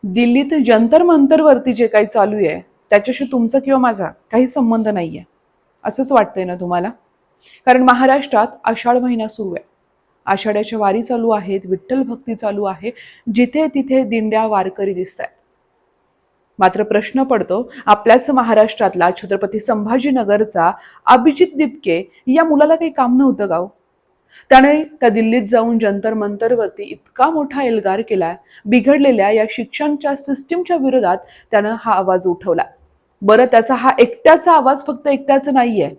दिल्लीत जंतर मंतरवरती जे काही चालू आहे त्याच्याशी तुमचा किंवा माझा काही संबंध नाहीये असंच वाटतंय ना तुम्हाला? कारण महाराष्ट्रात आषाढ महिना सुरू आहे. आषाढ्याच्या वारी चालू आहेत, विठ्ठल भक्ती चालू आहे. जिथे तिथे दिंड्या वारकरी दिसत आहेत. मात्र प्रश्न पडतो, आपल्याच महाराष्ट्रातला छत्रपती संभाजीनगरचा अभिजित दिपके या मुलाला काही काम नव्हतं का हो? त्याने त्या दिल्लीत जाऊन जंतर मंतरवरती इतका मोठा एल्गार केला. बिघडलेल्या या शिक्षणच्या सिस्टीमच्या विरोधात त्यानं हा आवाज उठवला. बरं, त्याचा हा एकट्याचा आवाज फक्त एकट्याचा नाहीये,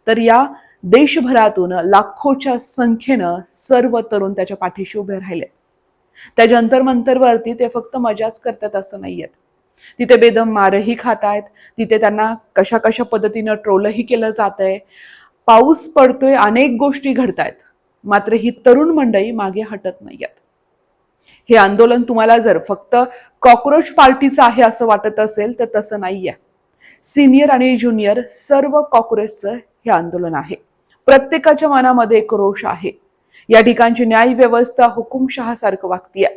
तर या देशभरातून लाखोच्या संख्येनं सर्व तरुण त्याच्या पाठीशी उभे राहिले. त्या जंतर मंतरवरती ते फक्त मजाच करतात असं नाहीयेत. तिथे बेदम मारही खातायत. तिथे त्यांना कशा कशा पद्धतीनं ट्रोलही केलं जातंय. पाऊस पडतोय, अनेक गोष्टी घडतायत. मात्र ही तरुण मंडळी मागे हटत नाहीयेत. हे आंदोलन तुम्हाला जर फक्त कॉकरोच पार्टीचं आहे असं वाटत असेल तर तसं नाहीये. सिनियर आणि ज्युनियर सर्व कॉकरोचचं हे आंदोलन आहे. प्रत्येकाच्या मनामध्ये एक रोष आहे. या ठिकाणची न्याय व्यवस्था हुकुमशहासारखं वागतीये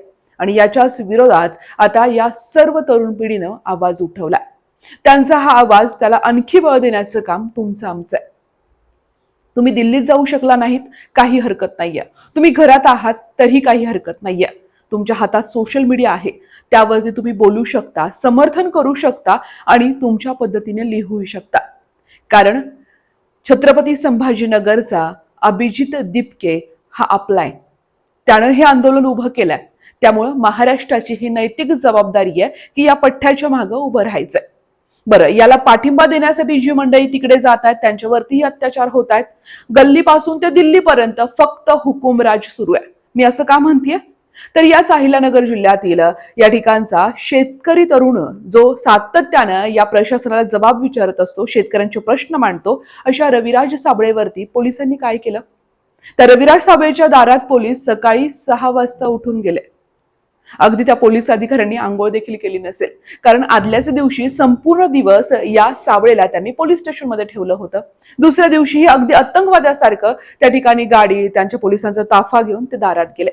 आणि याच्याच विरोधात आता या सर्व तरुण पिढीनं आवाज उठवला. त्यांचा हा आवाज त्याला आणखी बळ देण्याचं काम तुमचं आमचं आहे. तुम्ही दिल्लीत जाऊ शकला नाहीत, काही हरकत नाहीये. तुम्ही घरात आहात तरी काही हरकत नाहीये. तुमच्या हातात सोशल मीडिया आहे, त्यावरती तुम्ही बोलू शकता, समर्थन करू शकता आणि तुमच्या पद्धतीने लिहू शकता. कारण छत्रपती संभाजीनगरचा अभिजित दिपके हा आपलाय. त्यानं हे आंदोलन उभं केलंय. त्यामुळं महाराष्ट्राची ही नैतिक जबाबदारी आहे की या पठ्ठ्याच्या मागं उभं राहायचंय. बरं, याला पाठिंबा देण्यासाठी जी मंडळी तिकडे जात आहेत त्यांच्यावरतीही अत्याचार होत आहेत. गल्लीपासून ते दिल्लीपर्यंत फक्त हुकुमराज सुरू आहे. मी असं का म्हणतेय? तर याच अहिल्यानगर जिल्ह्यातील या ठिकाणचा शेतकरी तरुण जो सातत्यानं या प्रशासनाला जबाब विचारत असतो, शेतकऱ्यांचे प्रश्न मांडतो, अशा रविराज साबळेवरती पोलिसांनी काय केलं? त्या रविराज साबळेच्या दारात पोलीस सकाळी 6 वाजता उठून गेले. अगदी त्या पोलीस अधिकाऱ्यांनी आंघोळ देखील केली नसेल, कारण आदल्याच दिवशी संपूर्ण दिवस या साबळेला त्यांनी पोलीस स्टेशनमध्ये ठेवलं होतं. दुसऱ्या दिवशी अगदी आतंकवाद्यासारखं त्या ठिकाणी गाडी, त्यांच्या पोलिसांचा ताफा घेऊन ते दारात गेले.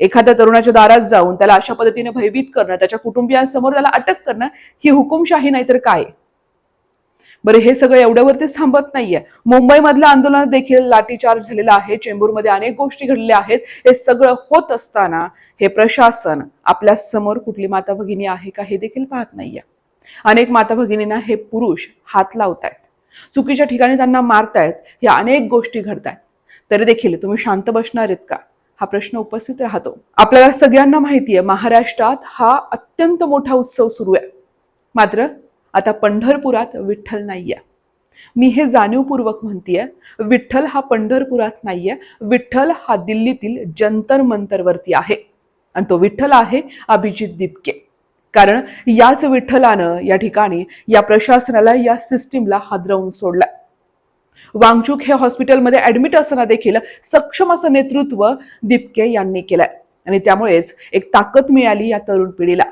एखाद्या तरुणाच्या दारात जाऊन त्याला अशा पद्धतीने भयभीत करणं, त्याच्या कुटुंबियांसमोर त्याला अटक करणं, ही हुकुमशाही नाही तर काय? बरं, हे सगळं एवढ्यावरतीच थांबत नाहीये. मुंबईमधल्या आंदोलनात देखील लाठीचार्ज झालेला आहे. चेंबूरमध्ये अनेक गोष्टी घडलेल्या आहेत. हे सगळं होत असताना हे प्रशासन आपल्या समोर कुठली माता भगिनी आहे का हे देखील पाहत नाहीये. अनेक माता भगिनींना हे पुरुष हात लावतायत, चुकीच्या ठिकाणी त्यांना मारतायत, या अनेक गोष्टी घडतायत. तरी देखील तुम्ही शांत बसणार आहेत का, हा प्रश्न उपस्थित राहतो. आपल्याला सगळ्यांना माहितीये महाराष्ट्रात हा अत्यंत मोठा उत्सव सुरू आहे. मात्र आता पंढरपुरात विठ्ठल नाहीये. मी हे जाणीवपूर्वक म्हणतीये, विठ्ठल हा पंढरपुरात नाहीये. विठ्ठल हा दिल्लीतील जंतर मंतरवरती आहे आणि तो विठ्ठल आहे अभिजित दिपके. कारण याच विठ्ठलानं या ठिकाणी या प्रशासनाला, या सिस्टीमला हादरवून सोडलं. वांगचूक हे हॉस्पिटलमध्ये ऍडमिट असताना देखील सक्षम असं नेतृत्व दिपके यांनी केलंय आणि त्यामुळेच एक ताकद मिळाली या तरुण पिढीला.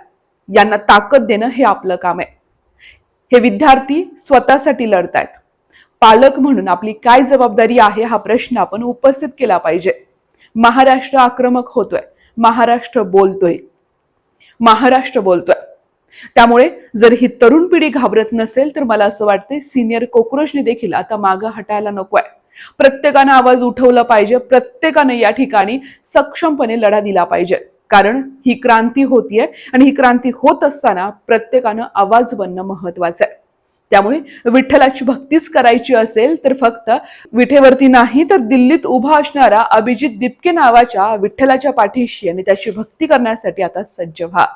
यांना ताकद देणं हे आपलं काम आहे. हे विद्यार्थी स्वतःसाठी लढतायत. पालक म्हणून आपली काय जबाबदारी आहे हा प्रश्न आपण उपस्थित केला पाहिजे. महाराष्ट्र आक्रमक होतोय, महाराष्ट्र बोलतोय, महाराष्ट्र बोलतोय. त्यामुळे जर ही तरुण पिढी घाबरत नसेल तर मला असं वाटतंय सिनियर कॉकरोचने देखील आता मागं हटायला नकोय. प्रत्येकानं आवाज उठवला पाहिजे. प्रत्येकानं या ठिकाणी सक्षमपणे लढा दिला पाहिजे. कारण ही क्रांती होतीये आणि ही क्रांती होत असताना प्रत्येकानं आवाज बनणं महत्वाचं आहे. त्यामुळे विठ्ठलाची भक्तीच करायची असेल तर फक्त विठेवरती नाही तर दिल्लीत उभा असणारा अभिजित दिपके नावाच्या विठ्ठलाच्या पाठीशी आणि त्याची भक्ती करण्यासाठी आता सज्ज व्हा.